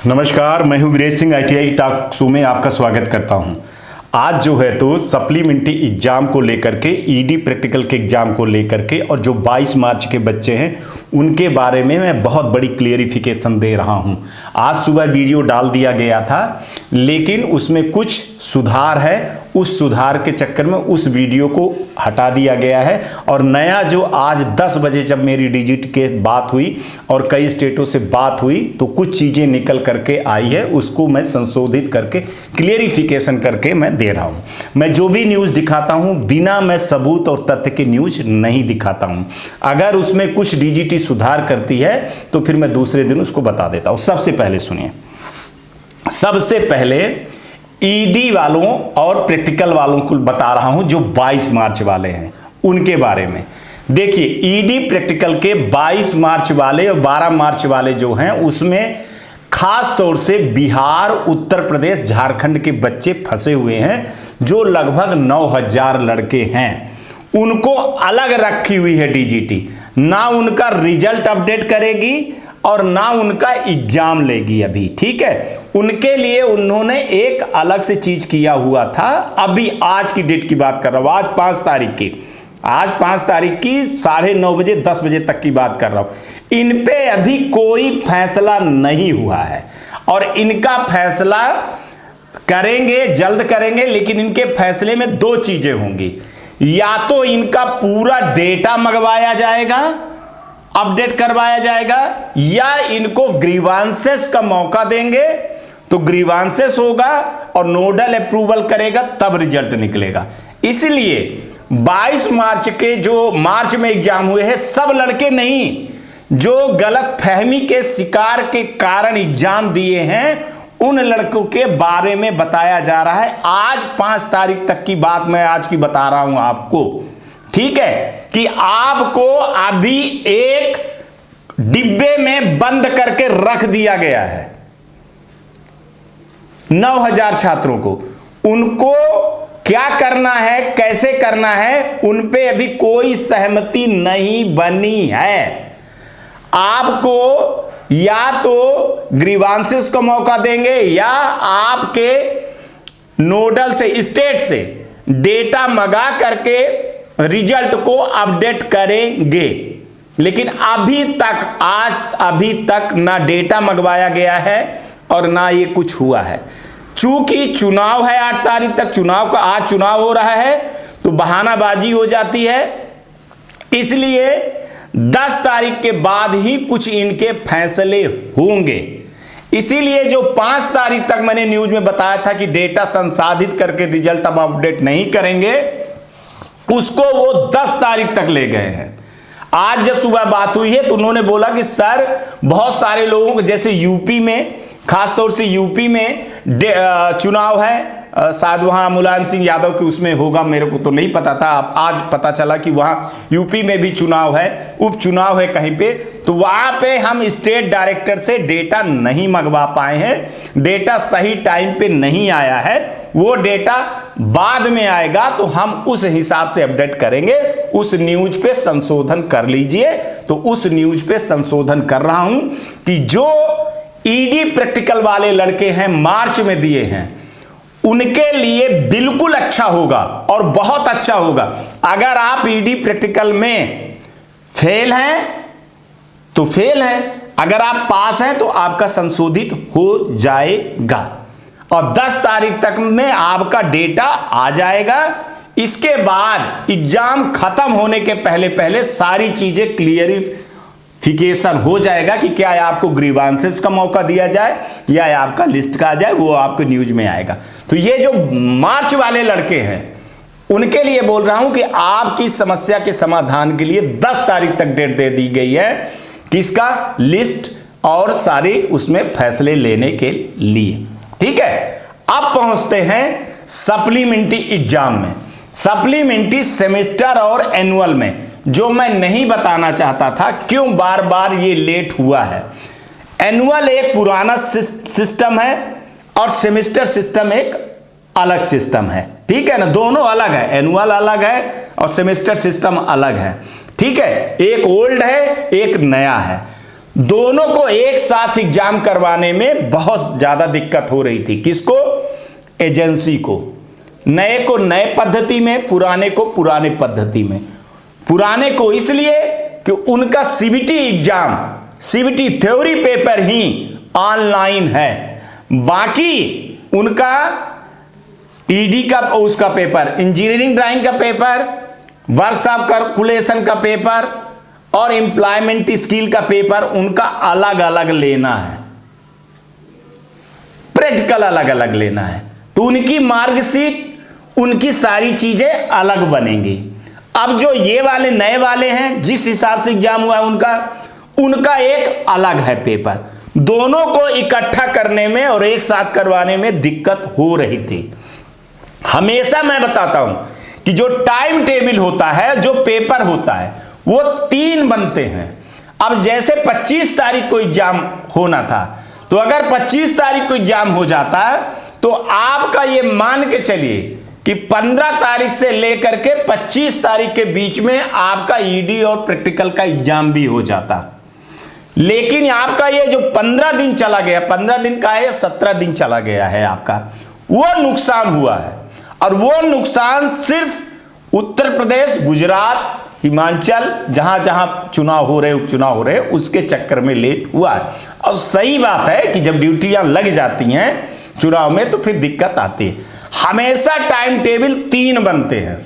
नमस्कार, मैं हूं Viresh Singh. ITI talk show में आपका स्वागत करता हूं। आज जो है तो सप्लीमेंट्री एग्जाम को लेकर के, ईडी प्रैक्टिकल के एग्जाम को लेकर के और जो 22 मार्च के बच्चे हैं उनके बारे में मैं बहुत बड़ी क्लियरिफिकेशन दे रहा हूं। आज सुबह वीडियो डाल दिया गया था, लेकिन उसमें कुछ सुधार है। उस सुधार के चक्कर में उस वीडियो को हटा दिया गया है और नया जो आज 10 बजे जब मेरी डिजिट के बात हुई और कई स्टेटों से बात हुई तो कुछ चीज़ें निकल करके आई है, उसको मैं संशोधित करके क्लियरिफिकेशन करके मैं दे रहा हूँ। मैं जो भी न्यूज़ दिखाता हूँ बिना मैं सबूत और तथ्य के न्यूज़ नहीं दिखाता हूँ। अगर उसमें कुछ DGT सुधार करती है तो फिर मैं दूसरे दिन उसको बता देता हूँ। सबसे पहले सुनिए, सबसे पहले ईडी वालों और प्रैक्टिकल वालों को बता रहा हूं जो 22 मार्च वाले हैं उनके बारे में। देखिए, ईडी प्रैक्टिकल के 22 मार्च वाले और 12 मार्च वाले जो हैं उसमें खास तौर से बिहार, उत्तर प्रदेश, झारखंड के बच्चे फंसे हुए हैं, जो लगभग 9000 लड़के हैं। उनको अलग रखी हुई है DGT, ना उनका रिजल्ट अपडेट करेगी और ना उनका एग्जाम लेगी अभी। ठीक है, उनके लिए उन्होंने एक अलग से चीज किया हुआ था। अभी आज की डेट की बात कर रहा हूं, आज 5 तारीख की, आज 5 तारीख की 9:30 बजे 10 बजे तक की बात कर रहा हूं। इन पे अभी कोई फैसला नहीं हुआ है और इनका फैसला करेंगे, जल्द करेंगे, लेकिन इनके फैसले में 2 चीजें होंगी। या तो इनका पूरा डेटा मंगवाया जाएगा, अपडेट करवाया जाएगा, या इनको ग्रीवांसेस का मौका देंगे तो ग्रीवांसेस होगा और नोडल अप्रूवल करेगा तब रिजल्ट निकलेगा। इसलिए 22 मार्च के जो मार्च में एग्जाम हुए हैं सब लड़के नहीं, जो गलत फहमी के शिकार के कारण एग्जाम दिए हैं उन लड़कों के बारे में बताया जा रहा है। आज 5 तारीख तक की बात मैं आज की बता रहा हूं आपको। ठीक है, कि आपको अभी एक डिब्बे में बंद करके रख दिया गया है 9000 छात्रों को। उनको क्या करना है, कैसे करना है, उन पे अभी कोई सहमति नहीं बनी है। आपको या तो ग्रीवांसेस का मौका देंगे या आपके नोडल से, स्टेट से डेटा मंगा करके रिजल्ट को अपडेट करेंगे। लेकिन अभी तक ना डेटा मंगवाया गया है और ना ये कुछ हुआ है। चूंकि चुनाव है 8 तारीख तक, आज चुनाव हो रहा है तो बहानाबाजी हो जाती है, इसलिए 10 तारीख के बाद ही कुछ इनके फैसले होंगे। इसीलिए जो 5 तारीख तक मैंने न्यूज में बताया था कि डेटा संसाधित करके रिजल्ट अब अपडेट नहीं करेंगे, उसको वो 10 तारीख तक ले गए हैं। आज जब सुबह बात हुई है तो उन्होंने बोला कि सर बहुत सारे लोगों को, जैसे यूपी में, खासतौर से यूपी में चुनाव है, शायद वहां मुलायम सिंह यादव के उसमें होगा, मेरे को तो नहीं पता था। आज पता चला कि वहां यूपी में भी चुनाव है, उपचुनाव है कहीं पे, तो वहां पे हम स्टेट डायरेक्टर से डेटा नहीं मंगवा पाए हैं। डेटा सही टाइम पे नहीं आया है, वो डेटा बाद में आएगा तो हम उस हिसाब से अपडेट करेंगे। उस न्यूज पे संशोधन कर लीजिए। तो उस न्यूज पे संशोधन कर रहा हूं कि जो ईडी प्रैक्टिकल वाले लड़के हैं मार्च में दिए हैं, उनके लिए बिल्कुल अच्छा होगा और बहुत अच्छा होगा। अगर आप ईडी प्रैक्टिकल में फेल हैं तो फेल हैं, अगर आप पास हैं तो आपका संशोधित हो जाएगा और 10 तारीख तक में आपका डेटा आ जाएगा। इसके बाद एग्जाम खत्म होने के पहले पहले सारी चीजें क्लियरिफिकेशन हो जाएगा कि क्या आपको ग्रीवांसेस का मौका दिया जाए या आपका लिस्ट का आ जाए, वो आपको न्यूज में आएगा। तो ये जो मार्च वाले लड़के हैं उनके लिए बोल रहा हूं कि आपकी समस्या के समाधान के लिए 10 तारीख तक डेट दे दी गई है, किसका, लिस्ट और सारी उसमें फैसले लेने के लिए। ठीक है, अब पहुंचते हैं सप्लीमेंट्री एग्जाम में। सप्लीमेंट्री सेमेस्टर और एनुअल में जो मैं नहीं बताना चाहता था, क्यों बार बार ये लेट हुआ है। एनुअल एक पुराना सिस्टम है और सेमेस्टर सिस्टम एक अलग सिस्टम है। ठीक है ना, दोनों अलग है, एनुअल अलग है और सेमेस्टर सिस्टम अलग है। ठीक है, एक ओल्ड है एक नया है। दोनों को एक साथ एग्जाम करवाने में बहुत ज्यादा दिक्कत हो रही थी। किसको? एजेंसी को। नए को नए पद्धति में, पुराने को पुराने पद्धति में। पुराने को इसलिए कि उनका CBT exam, CBT theory paper ही ऑनलाइन है, बाकी उनका ईडी का, उसका पेपर, इंजीनियरिंग ड्राइंग का पेपर, वर्कशॉप कैलकुलेशन का पेपर और एम्प्लॉयमेंट स्किल का पेपर उनका अलग अलग लेना है, प्रैक्टिकल अलग अलग लेना है। तो उनकी मार्कशीट, उनकी सारी चीजें अलग बनेंगी। अब जो ये वाले नए वाले हैं, जिस हिसाब से एग्जाम हुआ है उनका एक अलग है पेपर। दोनों को इकट्ठा करने में और एक साथ करवाने में दिक्कत हो रही थी। हमेशा मैं बताता हूं कि जो टाइम टेबल होता है, जो पेपर होता है, वो 3 बनते हैं। अब जैसे 25 तारीख को एग्जाम होना था, तो अगर 25 तारीख को एग्जाम हो जाता है तो आपका ये मान के चलिए कि 15 तारीख से लेकर के 25 तारीख के बीच में आपका ईडी और प्रैक्टिकल का एग्जाम भी हो जाता। लेकिन आपका ये जो 15 दिन चला गया, 15 दिन का है, 17 दिन चला गया है आपका, वो नुकसान हुआ है। और वो नुकसान सिर्फ उत्तर प्रदेश, गुजरात, हिमाचल, जहां जहां चुनाव हो रहे, उपचुनाव हो रहे, उसके चक्कर में लेट हुआ है। और सही बात है कि जब ड्यूटियां लग जाती हैं चुनाव में तो फिर दिक्कत आती है। हमेशा टाइम टेबल 3 बनते हैं,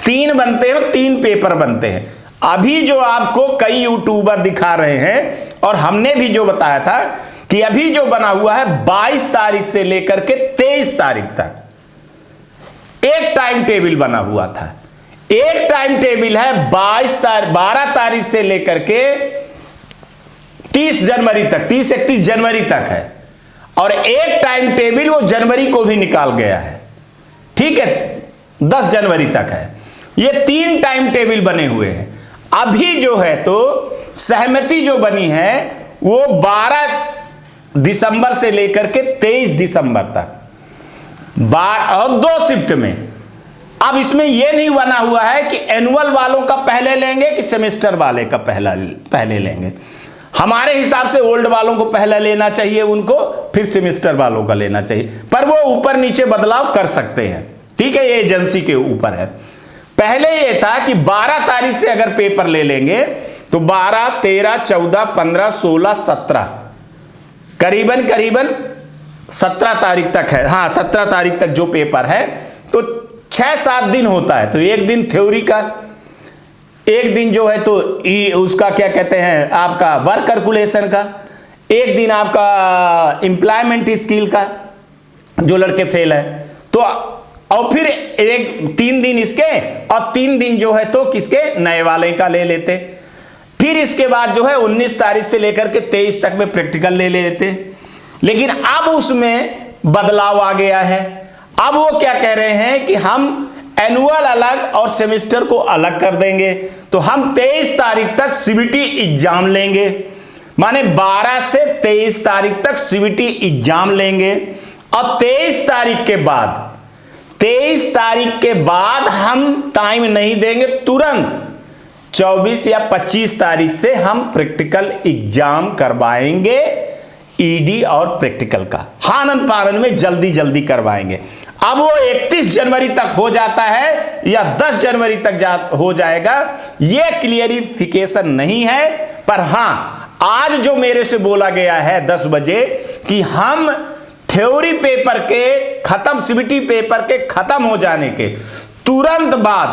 3 बनते हैं, 3 पेपर बनते हैं। अभी जो आपको कई यूट्यूबर दिखा रहे हैं और हमने भी जो बताया था कि अभी जो बना हुआ है 22 तारीख से लेकर के 23 तारीख तक एक टाइम टेबल बना हुआ था। एक टाइम टेबल है 12 तारीख से लेकर के 30 जनवरी तक, 30-31 जनवरी तक है। और एक टाइम टेबल वो जनवरी को भी निकाल गया है, ठीक है, 10 जनवरी तक है। ये 3 टाइम टेबल बने हुए हैं। अभी जो है तो सहमति जो बनी है वो 12 दिसंबर से लेकर के 23 दिसंबर तक, और 2 शिफ्ट में। अब इसमें यह नहीं बना हुआ है कि एनुअल वालों का पहले लेंगे कि सेमेस्टर वाले का पहले लेंगे। हमारे हिसाब से ओल्ड वालों को पहले लेना चाहिए, उनको फिर सेमेस्टर वालों का लेना चाहिए, पर वो ऊपर नीचे बदलाव कर सकते हैं, ठीक है, ये एजेंसी के ऊपर है। पहले ये था कि 12 तारीख से अगर पेपर ले लेंगे तो 12, 13, 14, 15, 16, 17, करीबन 17 तारीख तक है। हाँ, 17 तारीख तक जो पेपर है तो 6-7 दिन होता है। तो एक दिन थ्योरी का, एक दिन जो है तो उसका क्या कहते हैं आपका वर्क कैलकुलेशन का, एक दिन आपका एम्प्लॉयमेंट स्किल का जो लड़के फेल है तो, और फिर 3 दिन इसके और 3 दिन जो है तो किसके, नए वाले का ले लेते। फिर इसके बाद जो है 19 तारीख से लेकर के 23 तक में प्रैक्टिकल ले लेते। लेकिन अब उसमें बदलाव आ गया है। अब वो क्या कह रहे हैं कि हम एनुअल अलग और सेमेस्टर को अलग कर देंगे। तो हम 23 तारीख तक सीबीटी एग्जाम लेंगे, माने 12 से 23 तारीख तक सीबीटी एग्जाम लेंगे। और 23 तारीख के बाद हम टाइम नहीं देंगे, तुरंत 24 या 25 तारीख से हम प्रैक्टिकल एग्जाम करवाएंगे, ईडी और प्रैक्टिकल का हानन पानन में जल्दी करवाएंगे। अब वो 31 जनवरी तक हो जाता है या 10 जनवरी तक हो जाएगा, ये क्लियरिफिकेशन नहीं है। पर हां, आज जो मेरे से बोला गया है 10 बजे कि हम थ्योरी पेपर के खत्म, सीबीटी पेपर के खत्म हो जाने के तुरंत बाद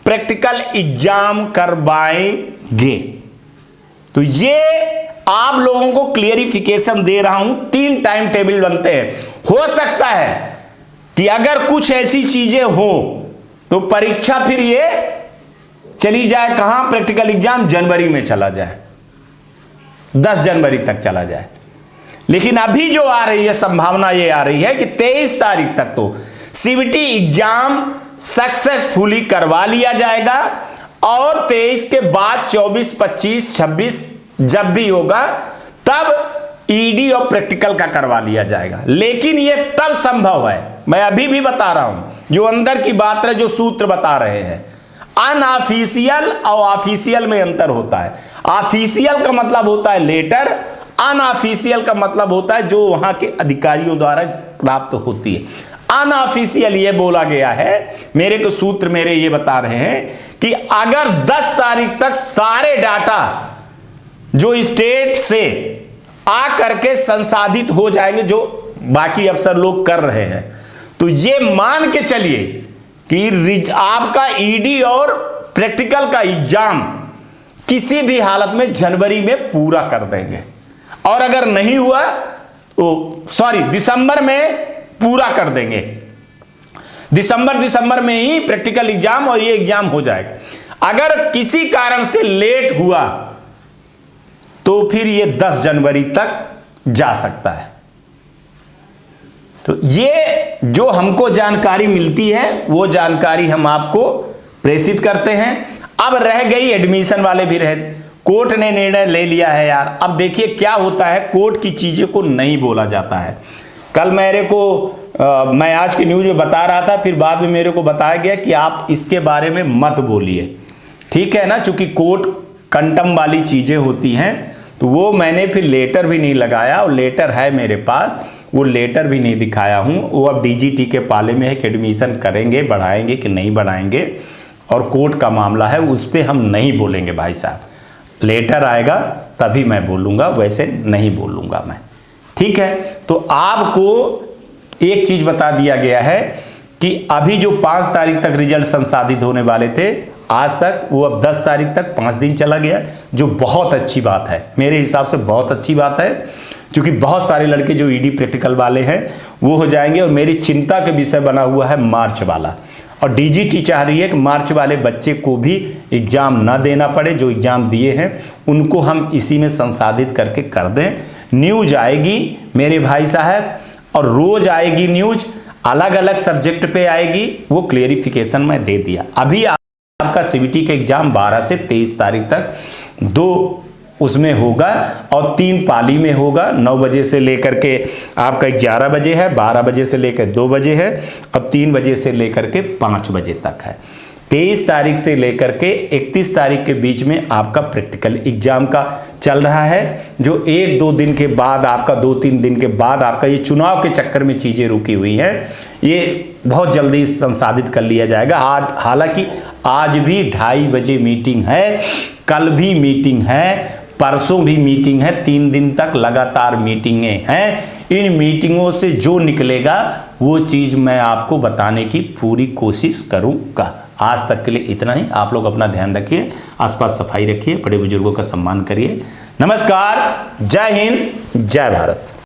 प्रैक्टिकल एग्जाम करवाएंगे। तो ये आप लोगों को क्लियरिफिकेशन दे रहा हूं। 3 टाइम टेबल बनते हैं। हो सकता है कि अगर कुछ ऐसी चीजें हो तो परीक्षा फिर ये चली जाए कहां, प्रैक्टिकल एग्जाम जनवरी में चला जाए, 10 जनवरी तक चला जाए। लेकिन अभी जो आ रही है संभावना ये आ रही है कि 23 तारीख तक तो सीबीटी एग्जाम सक्सेसफुली करवा लिया जाएगा और 23 के बाद 24, 25, 26 जब भी होगा तब ईडी और प्रैक्टिकल का करवा लिया जाएगा। लेकिन यह तब संभव है, मैं अभी भी बता रहा हूं, जो अंदर की बात है, जो सूत्र बता रहे हैं। अनऑफिशियल और ऑफिशियल में अंतर होता है। ऑफिशियल का मतलब होता है लेटर, अनऑफिशियल का मतलब होता है जो वहां के अधिकारियों द्वारा प्राप्त होती है। अनऑफिशियल ये बोला गया है, मेरे को सूत्र मेरे ये बता रहे हैं कि अगर 10 तारीख तक सारे डाटा जो स्टेट से आ करके संसाधित हो जाएंगे, जो बाकी अफसर लोग कर रहे हैं, तो ये मान के चलिए कि आपका ईडी और प्रैक्टिकल का एग्जाम किसी भी हालत में जनवरी में पूरा कर देंगे। और अगर नहीं हुआ तो दिसंबर में पूरा कर देंगे। दिसंबर में ही प्रैक्टिकल एग्जाम और ये एग्जाम हो जाएगा। अगर किसी कारण से लेट हुआ तो फिर ये 10 जनवरी तक जा सकता है। तो ये जो हमको जानकारी मिलती है वो जानकारी हम आपको प्रेषित करते हैं। अब रह गई एडमिशन वाले भी रहे, कोर्ट ने निर्णय ले लिया है यार। अब देखिए क्या होता है, कोर्ट की चीजें को नहीं बोला जाता है। कल मैं आज की न्यूज में बता रहा था, फिर बाद में मेरे को बताया गया कि आप इसके बारे में मत बोलिए, ठीक है ना, चूंकि कोर्ट कंटम वाली चीजें होती हैं। तो वो मैंने फिर लेटर भी नहीं लगाया, और लेटर है मेरे पास, वो लेटर भी नहीं दिखाया हूं। वो अब डीजीटी के पाले में है कि एडमिशन करेंगे, बढ़ाएंगे कि नहीं बढ़ाएंगे, और कोर्ट का मामला है, उस पर हम नहीं बोलेंगे भाई साहब। लेटर आएगा तभी मैं बोलूँगा, वैसे नहीं बोलूँगा मैं, ठीक है। तो आपको एक चीज़ बता दिया गया है कि अभी जो 5 तारीख तक रिजल्ट संसाधित होने वाले थे आज तक, वो अब 10 तारीख तक 5 दिन चला गया, जो बहुत अच्छी बात है, मेरे हिसाब से बहुत अच्छी बात है, क्योंकि बहुत सारे लड़के जो ईडी प्रैक्टिकल वाले हैं वो हो जाएंगे। और मेरी चिंता का विषय बना हुआ है मार्च वाला, और डीजीटी चाह रही है कि मार्च वाले बच्चे को भी एग्जाम ना देना पड़े, जो एग्जाम दिए हैं उनको हम इसी में संसाधित करके कर दें। न्यूज आएगी मेरे भाई साहब, और रोज आएगी न्यूज, अलग अलग सब्जेक्ट पे आएगी, वो क्लेरिफिकेशन मैं दे दिया। अभी आपका सीबीटी का एग्जाम 12 से 23 तारीख तक 2 उसमें होगा, और 3 पाली में होगा। 9 बजे से लेकर के आपका 11 बजे है, 12 बजे से लेकर 2 बजे है, और 3 बजे से लेकर के 5 बजे तक है। 23 तारीख से लेकर के 31 तारीख के बीच में आपका प्रैक्टिकल एग्जाम का चल रहा है, जो 1-2 दिन के बाद आपका 2-3 दिन के बाद आपका ये चुनाव के चक्कर में चीज़ें रुकी हुई हैं, ये बहुत जल्दी संसाधित कर लिया जाएगा। हालांकि आज भी 2:30 बजे मीटिंग है, कल भी मीटिंग है, परसों भी मीटिंग है, 3 दिन तक लगातार मीटिंगें हैं। इन मीटिंगों से जो निकलेगा वो चीज़ मैं आपको बताने की पूरी कोशिश करूँगा। आज तक के लिए इतना ही। आप लोग अपना ध्यान रखिए, आसपास सफाई रखिए, बड़े बुजुर्गों का सम्मान करिए। नमस्कार, जय हिंद, जय भारत।